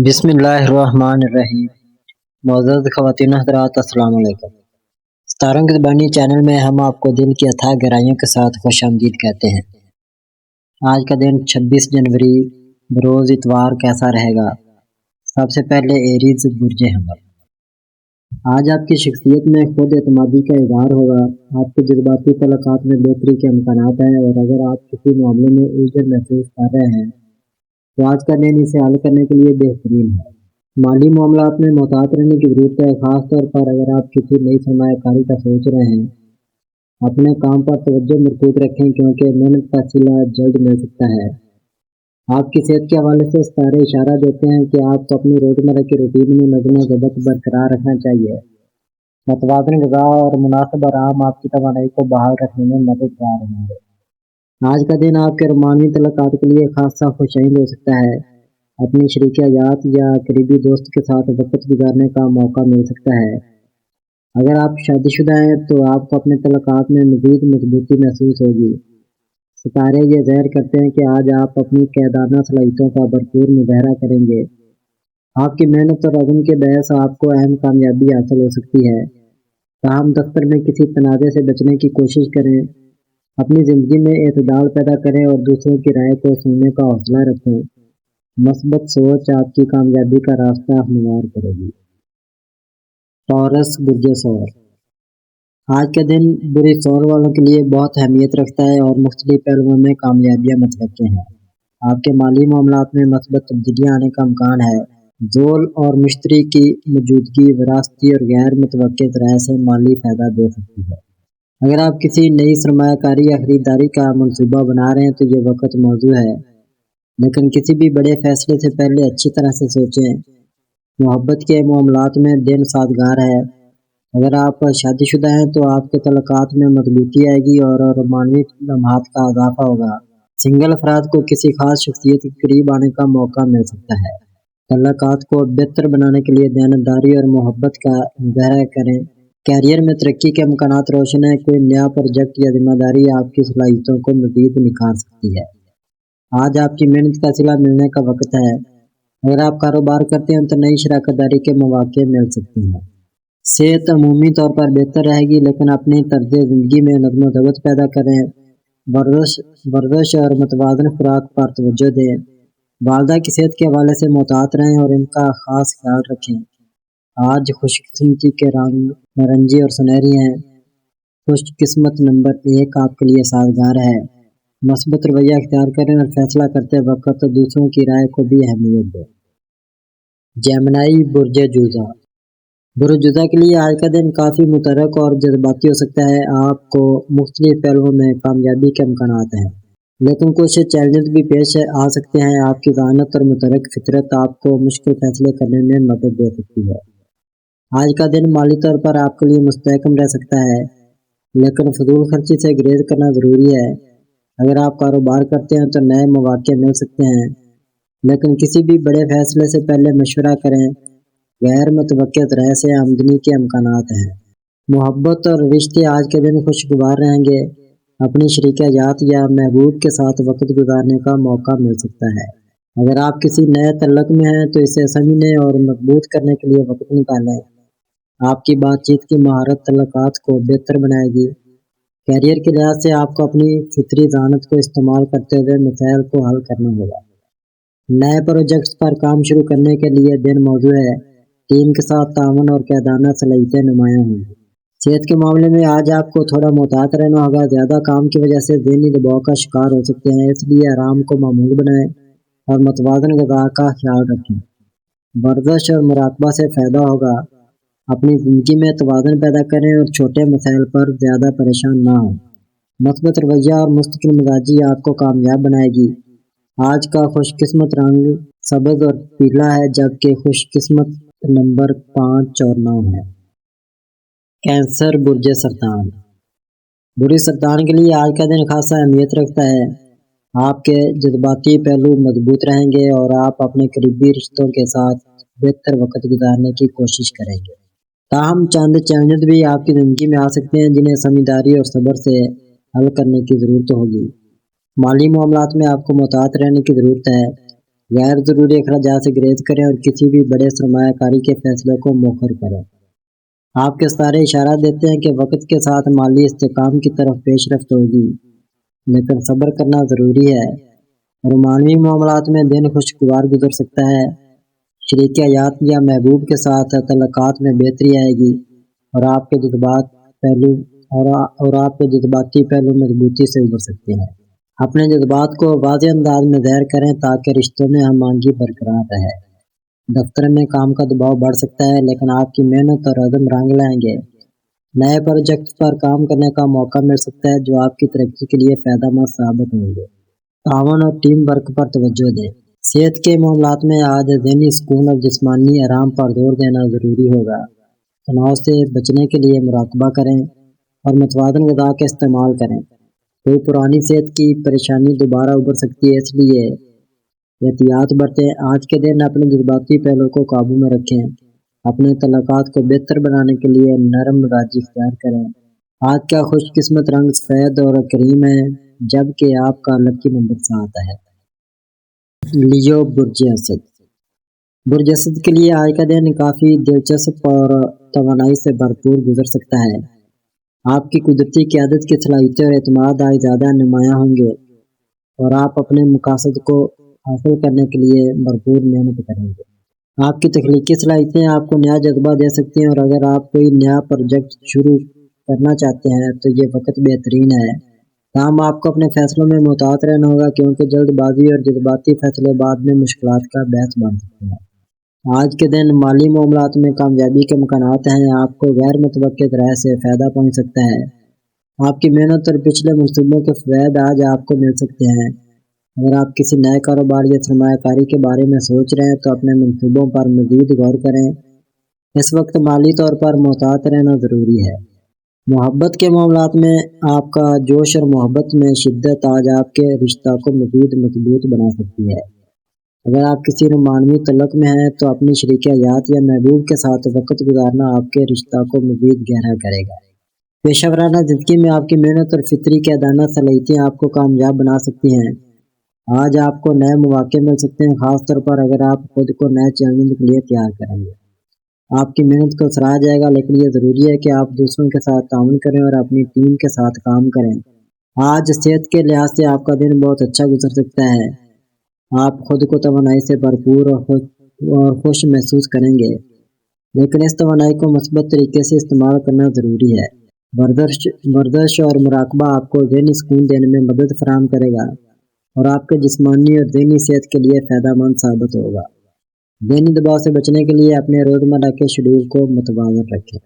بسم اللہ الرحمن الرحیم۔ معزز خواتین حضرات، السلام علیکم۔ ستاروں کی زبانی چینل میں ہم آپ کو دل کی اتھاہ گہرائیوں کے ساتھ خوش آمدید کہتے ہیں۔ آج کا دن 26 جنوری بروز اتوار کیسا رہے گا؟ سب سے پہلے ایریز برج حمل۔ آج آپ کی شخصیت میں خود اعتمادی کا اظہار ہوگا۔ آپ کے جذباتی تعلقات میں بہتری کے امکانات ہیں، اور اگر آپ کسی معاملے میں الجھن محسوس کر رہے ہیں تو آج کا دن اسے حل کرنے کے لیے بہترین ہے۔ مالی معاملات میں محتاط رہنے کی ضرورت ہے، خاص طور پر اگر آپ کسی نئی سرمایہ کاری کا سوچ رہے ہیں۔ اپنے کام پر توجہ مرکوز رکھیں، کیونکہ محنت کا صلہ جلد مل سکتا ہے۔ آپ کی صحت کے حوالے سے ستارے اشارہ دیتے ہیں کہ آپ کو اپنی روزمرہ کی روٹین میں نظم و ضبط برقرار رکھنا چاہیے۔ متوازن غذا اور مناسب آرام آپ کی توانائی کو بحال رکھنے میں مددگار ہوں گے۔ آج کا دن آپ کے رومانوی تعلقات کے لیے خاصا خوشائند ہو سکتا ہے۔ اپنی شریک حیات یا قریبی دوست کے ساتھ وقت گزارنے کا موقع مل سکتا ہے۔ اگر آپ شادی شدہ ہیں تو آپ کو اپنے تعلقات میں مزید مضبوطی محسوس ہوگی۔ ستارے یہ ظاہر کرتے ہیں کہ آج آپ اپنی قیادانہ صلاحیتوں کا بھرپور مظاہرہ کریں گے۔ آپ کی محنت اور عزم کے باعث آپ کو اہم کامیابی حاصل ہو سکتی ہے۔ تاہم دفتر میں کسی تنازع سے بچنے کی کوشش کریں۔ اپنی زندگی میں اعتدال پیدا کریں اور دوسروں کی رائے کو سننے کا حوصلہ رکھیں۔ مثبت سوچ آپ کی کامیابی کا راستہ ہموار کرے گی۔ ٹورس برج ثور۔ آج کا دن برج ثور والوں کے لیے بہت اہمیت رکھتا ہے اور مختلف پہلوؤں میں کامیابیاں متوقع ہیں۔ آپ کے مالی معاملات میں مثبت تبدیلیاں آنے کا امکان ہے۔ زول اور مشتری کی موجودگی وراثتی اور غیر متوقع ذرائع سے مالی فائدہ دے سکتی ہے۔ اگر آپ کسی نئی سرمایہ کاری یا خریداری کا منصوبہ بنا رہے ہیں تو یہ وقت موزوں ہے، لیکن کسی بھی بڑے فیصلے سے پہلے اچھی طرح سے سوچیں۔ محبت کے معاملات میں دن سازگار ہے۔ اگر آپ شادی شدہ ہیں تو آپ کے تعلقات میں مضبوطی آئے گی اور رومانوی لمحات کا اضافہ ہوگا۔ سنگل افراد کو کسی خاص شخصیت کے قریب آنے کا موقع مل سکتا ہے۔ تعلقات کو بہتر بنانے کے لیے دیانتداری اور محبت کا مظاہرہ کریں۔ کیریئر میں ترقی کے امکانات روشن ہیں۔ کوئی نیا پروجیکٹ یا ذمہ داری آپ کی صلاحیتوں کو مزید نکھار سکتی ہے۔ آج آپ کی محنت کا صلہ ملنے کا وقت ہے۔ اگر آپ کاروبار کرتے ہیں تو نئی شراکت داری کے مواقع مل سکتے ہیں۔ صحت عمومی طور پر بہتر رہے گی، لیکن اپنی طرز زندگی میں نظم و ضبط پیدا کریں۔ ورزش اور متوازن خوراک پر توجہ دیں۔ والدہ کی صحت کے حوالے سے محتاط رہیں اور ان کا خاص خیال رکھیں۔ آج خوش قسمتی کے رنگ نارنجی اور سنہری ہیں۔ خوش قسمت نمبر 1 آپ کے لیے سازگار ہے۔ مثبت رویہ اختیار کریں اور فیصلہ کرتے وقت دوسروں کی رائے کو بھی اہمیت دیں۔ جیمنائی برج جوزا۔ برج جوزا کے لیے آج کا دن کافی متحرک اور جذباتی ہو سکتا ہے۔ آپ کو مختلف پہلوؤں میں کامیابی کے امکانات ہیں، لیکن کچھ چیلنجز بھی پیش آ سکتے ہیں۔ آپ کی ذہانت اور متحرک فطرت آپ کو مشکل فیصلے کرنے میں مدد دے سکتی ہے۔ آج کا دن مالی طور پر آپ کے لیے مستحکم رہ سکتا ہے، لیکن فضول خرچی سے گریز کرنا ضروری ہے۔ اگر آپ کاروبار کرتے ہیں تو نئے مواقع مل سکتے ہیں، لیکن کسی بھی بڑے فیصلے سے پہلے مشورہ کریں۔ غیر متوقع ذرائع سے آمدنی کے امکانات ہیں۔ محبت اور رشتے آج کے دن خوشگوار رہیں گے۔ اپنی شریک حیات یا محبوب کے ساتھ وقت گزارنے کا موقع مل سکتا ہے۔ اگر آپ کسی نئے تعلق میں ہیں تو اسے سمجھنے اور مضبوط کرنے کے لیے وقت نکالیں۔ آپ کی بات چیت کی مہارت تعلقات کو بہتر بنائے گی۔ کیریئر کے لحاظ سے آپ کو اپنی فطری ذہانت کو استعمال کرتے ہوئے مسائل کو حل کرنا ہوگا۔ نئے پروجیکٹس پر کام شروع کرنے کے لیے دن موزوں ہے۔ ٹیم کے ساتھ تعاون اور قیادانہ صلاحیتیں نمایاں ہوں گی۔ صحت کے معاملے میں آج آپ کو تھوڑا محتاط رہنا ہوگا۔ زیادہ کام کی وجہ سے ذہنی دباؤ کا شکار ہو سکتے ہیں، اس لیے آرام کو معمول بنائیں اور متوازن غذا کا خیال رکھیں۔ ورزش اور مراقبہ سے فائدہ ہوگا۔ اپنی زندگی میں توازن پیدا کریں اور چھوٹے مسائل پر زیادہ پریشان نہ ہوں۔ مثبت رویہ اور مستقل مزاجی آپ کو کامیاب بنائے گی۔ آج کا خوش قسمت رنگ سبز اور پیلا ہے، جبکہ خوش قسمت نمبر 5 اور 9 ہے۔ کینسر برج سرطان۔ برج سرطان کے لیے آج کا دن خاصا اہمیت رکھتا ہے۔ آپ کے جذباتی پہلو مضبوط رہیں گے اور آپ اپنے قریبی رشتوں کے ساتھ بہتر وقت گزارنے کی کوشش کریں گے۔ تاہم چند چیلنجز بھی آپ کی زندگی میں آ سکتے ہیں، جنہیں سمجھداری اور صبر سے حل کرنے کی ضرورت ہوگی۔ مالی معاملات میں آپ کو محتاط رہنے کی ضرورت ہے۔ غیر ضروری اخراجات سے گریز کریں اور کسی بھی بڑے سرمایہ کاری کے فیصلے کو مؤخر کریں۔ آپ کے ستارے اشارہ دیتے ہیں کہ وقت کے ساتھ مالی استحکام کی طرف پیش رفت ہوگی، لیکن صبر کرنا ضروری ہے۔ اور معنوی معاملات میں دن خوشگوار گزر سکتا ہے۔ شریک حیات یا محبوب کے ساتھ تعلقات میں بہتری آئے گی اور آپ کے جذباتی پہلو مضبوطی سے ابھر سکتے ہیں۔ اپنے جذبات کو واضح انداز میں ظاہر کریں تاکہ رشتوں میں ہم آہنگی برقرار رہے۔ دفتر میں کام کا دباؤ بڑھ سکتا ہے، لیکن آپ کی محنت اور عزم رنگ لائیں گے۔ نئے پروجیکٹ پر کام کرنے کا موقع مل سکتا ہے جو آپ کی ترقی کے لیے فائدہ مند ثابت ہوں گے۔ تعاون اور ٹیم ورک پر توجہ دیں۔ صحت کے معاملات میں آج ذہنی سکون اور جسمانی آرام پر زور دینا ضروری ہوگا۔ تناؤ سے بچنے کے لیے مراقبہ کریں اور متوازن غذا کا استعمال کریں۔ کوئی پرانی صحت کی پریشانی دوبارہ ابھر سکتی ہے، اس لیے احتیاط برتیں۔ آج کے دن اپنے جذباتی پہلو کو قابو میں رکھیں۔ اپنے تعلقات کو بہتر بنانے کے لیے نرم مزاجی اختیار کریں۔ آج کا خوش قسمت رنگ سفید اور کریم ہے، جبکہ آپ کا لکی نمبر 7 ہے۔ لیو برج اسد۔ برج اسد کے لیے آج کا دن کافی دلچسپ اور توانائی سے بھرپور گزر سکتا ہے۔ آپ کی قدرتی قیادت کی صلاحیتیں اور اعتماد آج زیادہ نمایاں ہوں گے اور آپ اپنے مقاصد کو حاصل کرنے کے لیے بھرپور محنت کریں گے۔ آپ کی تخلیقی صلاحیتیں آپ کو نیا جذبہ دے سکتی ہیں اور اگر آپ کوئی نیا پروجیکٹ شروع کرنا چاہتے ہیں تو یہ وقت بہترین ہے۔ تاہم آپ کو اپنے فیصلوں میں محتاط رہنا ہوگا کیونکہ جلد بازی اور جذباتی فیصلے بعد میں مشکلات کا باعث بن سکتے ہیں۔ آج کے دن مالی معاملات میں کامیابی کے امکانات ہیں۔ آپ کو غیر متوقع ذرائع سے فائدہ پہنچ سکتا ہے۔ آپ کی محنت اور پچھلے منصوبوں کے فوائد آج آپ کو مل سکتے ہیں۔ اگر آپ کسی نئے کاروبار یا سرمایہ کاری کے بارے میں سوچ رہے ہیں تو اپنے منصوبوں پر مزید غور کریں۔ اس وقت مالی طور پر محتاط رہنا ضروری ہے۔ محبت کے معاملات میں آپ کا جوش اور محبت میں شدت آج آپ کے رشتہ کو مزید مضبوط بنا سکتی ہے۔ اگر آپ کسی رومانوی تعلق میں ہیں تو اپنی شریک حیات یا محبوب کے ساتھ وقت گزارنا آپ کے رشتہ کو مزید گہرا کرے گا۔ پیشہ ورانہ زندگی میں آپ کی محنت اور فطری قیادانہ صلاحیتیں آپ کو کامیاب بنا سکتی ہیں۔ آج آپ کو نئے مواقع مل سکتے ہیں، خاص طور پر اگر آپ خود کو نئے چیلنج کے لیے تیار کریں گے۔ آپ کی محنت کو سراہا جائے گا، لیکن یہ ضروری ہے کہ آپ دوسروں کے ساتھ تعاون کریں اور اپنی ٹیم کے ساتھ کام کریں۔ آج صحت کے لحاظ سے آپ کا دن بہت اچھا گزر سکتا ہے۔ آپ خود کو توانائی سے بھرپور اور خوش محسوس کریں گے، لیکن اس توانائی کو مثبت طریقے سے استعمال کرنا ضروری ہے۔ ورزش اور مراقبہ آپ کو ذہنی سکون دینے میں مدد فراہم کرے گا اور آپ کے جسمانی اور ذہنی صحت کے لیے فائدہ مند ثابت ہوگا۔ ذہنی دباؤ سے بچنے کے لیے اپنے روزمرہ کے شیڈول کو متوازن رکھیں۔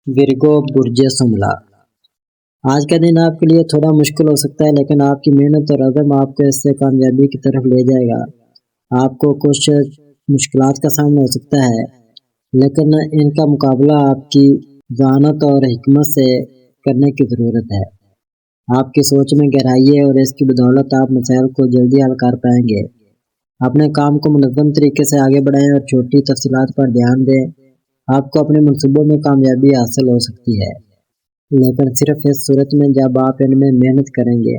ورگو برج شملہ۔ آج کا دن آپ کے لیے تھوڑا مشکل ہو سکتا ہے، لیکن آپ کی محنت اور عزم آپ کو اس سے کامیابی کی طرف لے جائے گا۔ آپ کو کچھ مشکلات کا سامنا ہو سکتا ہے، لیکن ان کا مقابلہ آپ کی ذہانت اور حکمت سے کرنے کی ضرورت ہے۔ آپ کی سوچ میں گہرائی ہے اور اس کی بدولت آپ مسائل کو جلدی حل کر پائیں گے۔ اپنے کام کو منظم طریقے سے آگے بڑھائیں اور چھوٹی تفصیلات پر دھیان دیں۔ آپ کو اپنے منصوبوں میں کامیابی حاصل ہو سکتی ہے، لیکن صرف اس صورت میں جب آپ ان میں محنت کریں گے۔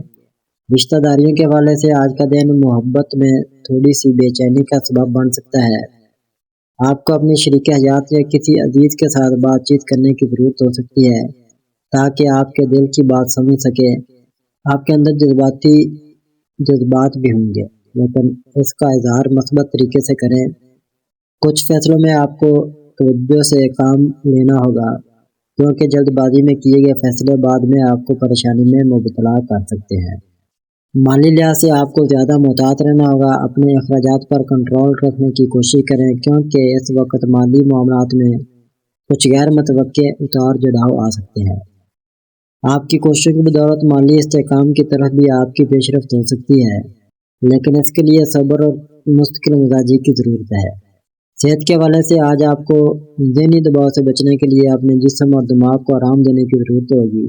رشتہ داریوں کے حوالے سے آج کا دن محبت میں تھوڑی سی بے چینی کا سبب بن سکتا ہے۔ آپ کو اپنی شریک حیات یا کسی عزیز کے ساتھ بات چیت کرنے کی ضرورت ہو سکتی ہے تاکہ آپ کے دل کی بات سمجھ سکے۔ آپ کے اندر جذبات بھی ہوں گے، لیکن اس کا اظہار مثبت طریقے سے کریں۔ کچھ فیصلوں میں آپ کو توجہ سے کام لینا ہوگا کیونکہ جلد بازی میں کیے گئے فیصلے بعد میں آپ کو پریشانی میں مبتلا کر سکتے ہیں۔ مالی لحاظ سے آپ کو زیادہ محتاط رہنا ہوگا۔ اپنے اخراجات پر کنٹرول رکھنے کی کوشش کریں کیونکہ اس وقت مالی معاملات میں کچھ غیر متوقع اتار چڑھاؤ آ سکتے ہیں۔ آپ کی کوششوں کی بدولت مالی استحکام کی طرف بھی آپ کی پیش رفت ہو سکتی ہے، لیکن اس کے لیے صبر اور مستقل مزاجی کی ضرورت ہے۔ صحت کے حوالے سے آج آپ کو ذہنی دباؤ سے بچنے کے لیے اپنے جسم اور دماغ کو آرام دینے کی ضرورت ہوگی۔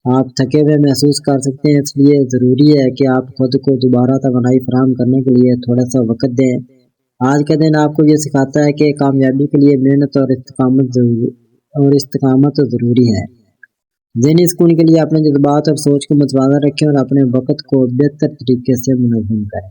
آپ تھکے ہوئے محسوس کر سکتے ہیں، اس لیے ضروری ہے کہ آپ خود کو دوبارہ توانائی فراہم کرنے کے لیے تھوڑا سا وقت دیں۔ آج کا دن آپ کو یہ سکھاتا ہے کہ کامیابی کے لیے محنت اور استقامت ضروری ہے۔ ذہنی سکون کے لیے اپنے جذبات اور سوچ کو متوازن رکھیں اور اپنے وقت کو بہتر طریقے سے منظم کریں۔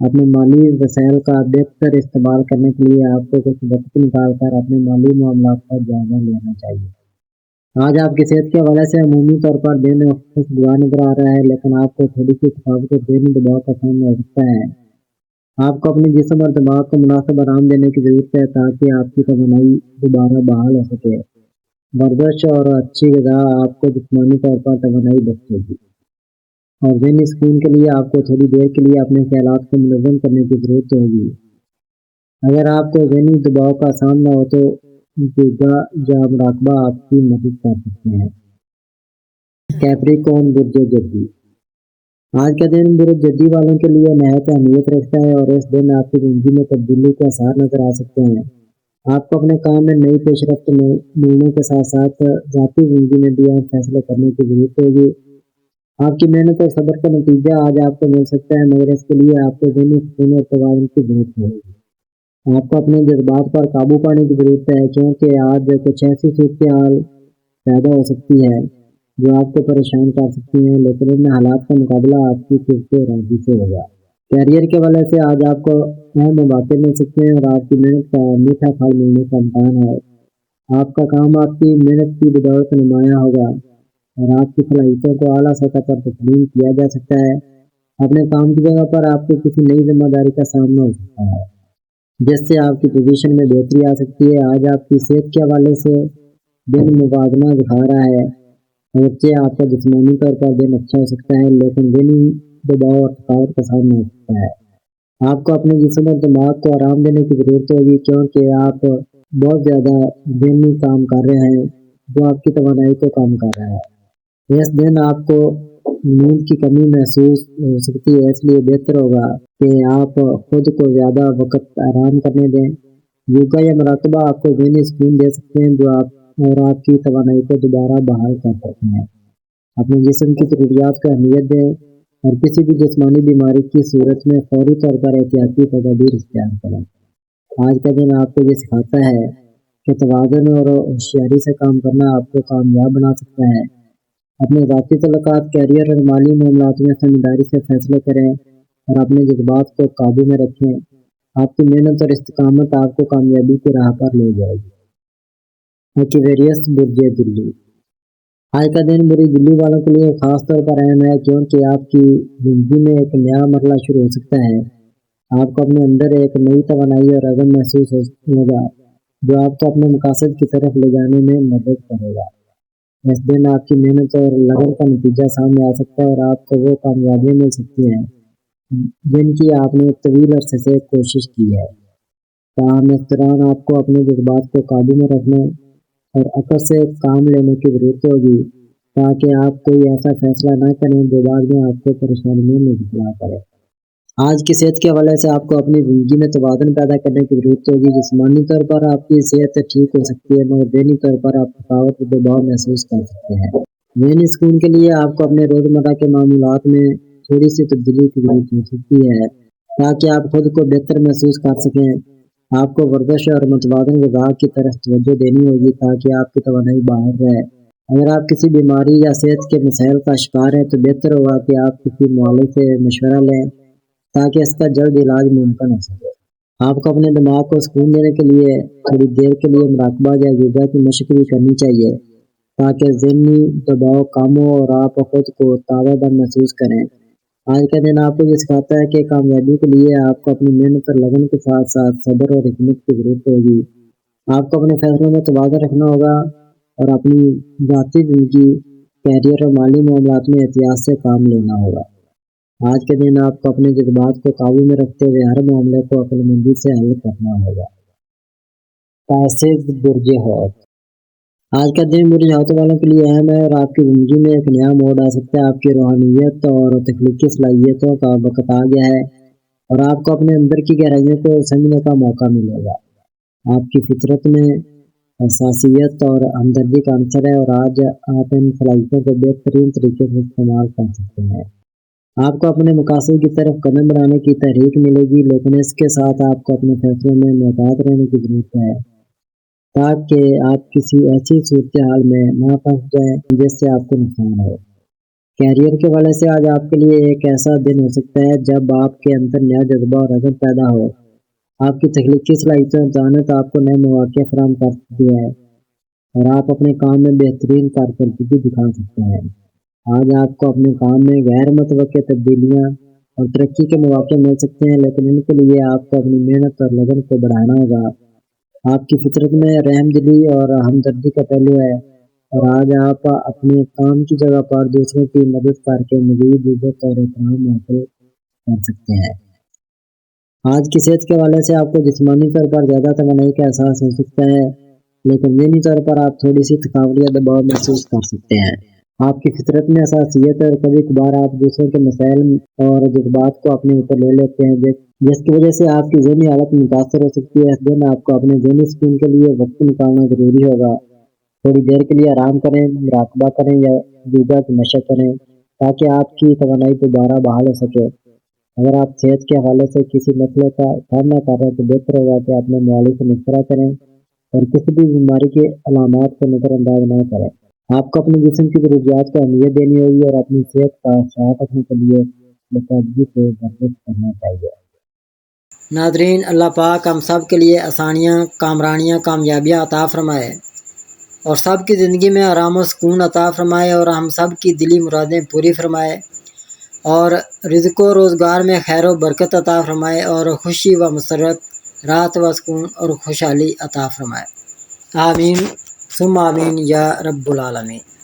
اپنے مالی وسائل کا بہتر استعمال کرنے کے لیے آپ کو کچھ وقت نکال کر اپنے مالی معاملات کا جائزہ لینا چاہیے۔ آج آپ کی صحت کے حوالے سے عمومی طور پر دن خوشگوار نظر آ رہا ہے، لیکن آپ کو تھوڑی سی تھکاوٹ اور ذہنی دباؤ کا سامنا ہو سکتا ہے۔ آپ کو اپنے جسم اور دماغ کو مناسب آرام دینے کی ضرورت ہے تاکہ آپ کی توانائی دوبارہ بحال ہو سکے۔ ورزش اور اچھی غذا آپ کو جسمانی طور پر توانائی بخشے گی، اور ذہنی سکون کے لیے آپ کو تھوڑی دیر کے لیے اپنے خیالات کو منظم کرنے کی ضرورت ہوگی۔ اگر آپ کو ذہنی دباؤ کا سامنا ہو تو یوگا یا مراقبہ آپ کی مدد کر سکتے ہیں۔ کیپریکون برج جدی، آج کا دن برج جدی والوں کے لیے نہایت اہمیت رکھتا ہے، اور اس دن آپ کی زندگی میں تبدیلی کے آثار نظر آ سکتے ہیں۔ آپ کو اپنے کام میں نئی پیش رفت ملنے کے ساتھ ساتھ ذاتی زندگی میں بھی اہم فیصلے کرنے کی ضرورت ہوگی۔ آپ کی محنت اور صبر کا نتیجہ آج آپ کو مل سکتا ہے، مگر اس کے لیے آپ کو ذہنی سکون اور توازن کی ضرورت ہوگی۔ آپ کو اپنے جذبات پر قابو پانے کی ضرورت ہے، کیونکہ آج کچھ ایسی صورتحال پیدا ہو سکتی ہے جو آپ کو پریشان کر سکتی ہیں، لیکن ان حالات کا مقابلہ آپ کی صرف ارادی سے ہوگا۔ کیریئر کے حوالے سے آج آپ کو اہم مواقع مل سکتے ہیں اور آپ کی محنت کا میٹھا پھل ملنے کا امکان ہے۔ آپ کا کام آپ کی محنت کی بدولت نمایاں ہوگا اور آپ کی صلاحیتوں کو اعلیٰ سطح پر تسلیم کیا جا سکتا ہے۔ اپنے کام کی جگہ پر آپ کو کسی نئی ذمہ داری کا سامنا ہو سکتا ہے جس سے آپ کی پوزیشن میں بہتری آ سکتی ہے۔ آج آپ کی صحت کے حوالے سے دن موازنہ دکھا رہا ہے، اگرچہ آپ کا جسمانی طور پر دن اچھا ہو سکتا ہے، لیکن ذہنی دباؤ اور تھکاوٹ کا سامنا ہو سکتا ہے۔ آپ کو اپنے جسم اور دماغ کو آرام دینے کی ضرورت ہوگی، کیونکہ آپ بہت زیادہ ذہنی کام کر رہے ہیں جو آپ کی توانائی کو کم کر رہا ہے۔ اس دن آپ کو نیند کی کمی محسوس ہو سکتی ہے، اس لیے بہتر ہوگا کہ آپ خود کو زیادہ وقت آرام کرنے دیں۔ یوگا یا مراقبہ آپ کو ذہنی سکون دے سکتے ہیں جو آپ کی توانائی کو دوبارہ بحال کر سکتے ہیں۔ اپنے جسم کی ضروریات کو اہمیت دیں اور کسی بھی جسمانی بیماری کی صورت میں فوری طور پر احتیاطی تدابیر اختیار کریں۔ آج کا دن آپ کو یہ سکھاتا ہے کہ توازن اور ہوشیاری سے کام کرنا آپ کو کامیاب بنا سکتا ہے۔ اپنے ذاتی تعلقات، کیریئر اور مالی معاملات میں سمجھداری سے فیصلے کریں اور اپنے جذبات کو قابو میں رکھیں۔ آپ کی محنت اور استقامت آپ کو کامیابی کی راہ پر لے جائے گی۔ ایکویریس برج دلی، آج کا دن برج دلی والوں کے لیے خاص طور پر اہم ہے، کیونکہ آپ کی زندگی میں ایک نیا مرحلہ شروع ہو سکتا ہے۔ آپ کو اپنے اندر ایک نئی توانائی اور عزم محسوس ہوگا جو آپ کو اپنے مقاصد کی طرف لے جانے میں مدد کرے گا۔ اس دن آپ کی محنت اور لگن کا نتیجہ سامنے آ سکتا ہے اور آپ کو وہ کامیابیاں مل سکتی ہیں جن کی آپ نے طویل عرصے سے کوشش کی ہے۔ تاہم اس دوران آپ کو اپنے جذبات کو قابو میں رکھنے اور عقل سے کام لینے کی ضرورت ہوگی تاکہ آپ کوئی ایسا فیصلہ نہ کریں جو بعد میں آپ کو پریشانیوں میں مبتلا کرے۔ آج کی صحت کے حوالے سے آپ کو اپنی زندگی میں توازن پیدا کرنے کی ضرورت ہوگی۔ جسمانی طور پر آپ کی صحت ٹھیک ہو سکتی ہے، مگر ذہنی طور پر آپ تھکاوٹ اور دباؤ محسوس کر سکتے ہیں۔ ذہنی سکون کے لیے آپ کو اپنے روزمرہ کے معمولات میں تھوڑی سی تبدیلی کی ضرورت ہو سکتی ہے تاکہ آپ خود کو بہتر محسوس کر سکیں۔ آپ کو ورزش اور متوازن غذا کی طرف توجہ دینی ہوگی تاکہ آپ کی توانائی باہر رہے۔ اگر آپ کسی بیماری یا صحت کے مسائل کا شکار ہیں تو بہتر ہوگا کہ آپ کسی معالج سے مشورہ لیں تاکہ اس کا جلد علاج ممکن ہو سکے۔ آپ کو اپنے دماغ کو سکون دینے کے لیے تھوڑی دیر کے لیے مراقبہ یا یوگا کی مشق بھی کرنی چاہیے تاکہ ذہنی دباؤ کم ہو اور آپ خود کو تازہ دم محسوس کریں۔ آج کا دن آپ کو یہ سکھاتا ہے کہ کامیابی کے لیے آپ کو اپنی محنت اور لگن کے ساتھ ساتھ صبر اور حکمت کی ضرورت ہوگی۔ آپ کو اپنے فیصلوں میں توازن رکھنا ہوگا اور اپنی ذاتی زندگی، کیریئر اور مالی معاملات میں احتیاط سے کام لینا ہوگا۔ آج کے دن آپ کو اپنے جذبات کو قابو میں رکھتے ہوئے ہر معاملے کو عقل مندی سے حل کرنا ہوگا۔ پیسز برج حوت، آج کا دن برج حوت والوں کے لیے اہم ہے اور آپ کی زندگی میں ایک نیا موڑ آ سکتا ہے۔ آپ کی روحانیت اور تخلیقی صلاحیتوں کا وقت آ گیا ہے اور آپ کو اپنے اندر کی گہرائیوں کو سمجھنے کا موقع ملے گا۔ آپ کی فطرت میں حساسیت اور ہمدردی کا عنصر ہے اور آج آپ ان صلاحیتوں کو بہترین طریقے سے استعمال کر سکتے ہیں۔ آپ کو اپنے مقاصد کی طرف قدم بڑھانے کی تحریک ملے گی، لیکن اس کے ساتھ آپ کو اپنے فیصلوں میں محتاط رہنے کی ضرورت ہے تاکہ آپ کسی ایسی صورتحال میں نہ پھنس جائیں جس سے آپ کو نقصان ہو۔ کیریئر کے حوالے سے آج آپ کے لیے ایک ایسا دن ہو سکتا ہے جب آپ کے اندر نیا جذبہ اور عزم پیدا ہو۔ آپ کی تخلیقی صلاحیتوں نے ذہانت آپ کو نئے مواقع فراہم کر سکتی ہے اور آپ اپنے کام میں بہترین کارکردگی دکھا سکتے ہیں۔ آج آپ کو اپنے کام میں غیر متوقع تبدیلیاں اور ترقی کے مواقع مل سکتے ہیں، لیکن ان کے لیے آپ کو اپنی محنت اور لگن کو بڑھانا ہوگا۔ آپ کی فطرت میں رحم دلی اور ہمدردی کا پہلو ہے اور آج آپ اپنے کام کی جگہ پر دوسروں کی مدد کر کے مزید عزت اور احترام حاصل کر سکتے ہیں۔ آج کی صحت کے حوالے سے آپ کو جسمانی طور پر زیادہ توانائی کا احساس ہو سکتا ہے، لیکن ذہنی طور پر آپ تھوڑی سی تھکاوٹ یا دباؤ محسوس کر سکتے ہیں۔ آپ کی فطرت میں حساسیت ہے اور کبھی کبھار آپ دوسروں کے مسائل اور جذبات کو اپنے اوپر لے لیتے ہیں، جس کی وجہ سے آپ کی ذہنی حالت متاثر ہو سکتی ہے۔ اس دن آپ کو اپنے ذہنی سکون کے لیے وقت نکالنا ضروری ہوگا۔ تھوڑی دیر کے لیے آرام کریں، مراقبہ کریں یا یوگا کی مشق کریں تاکہ آپ کی توانائی دوبارہ بحال ہو سکے۔ اگر آپ صحت کے حوالے سے کسی مسئلے کا سامنا کر رہے ہیں تو بہتر ہوگا کہ اپنے معالج سے مشورہ کریں اور کسی بھی بیماری کے علامات کو نظر انداز نہ کریں۔ آپ کو اپنے جسم کی ضروریات کو اہمیت دینی ہوگی اور اپنی صحت کا خیال رکھنے کے لیے باقاعدگی سے ورزش کرنا چاہیے۔ ناظرین، اللہ پاک ہم سب کے لیے آسانیاں، کامرانیاں، کامیابیاں عطا فرمائے اور سب کی زندگی میں آرام و سکون عطا فرمائے اور ہم سب کی دلی مرادیں پوری فرمائے اور رزق و روزگار میں خیر و برکت عطا فرمائے اور خوشی و مسرت، راحت و سکون اور خوشحالی عطا فرمائے۔ آمین ثم آمین یا رب العالمین۔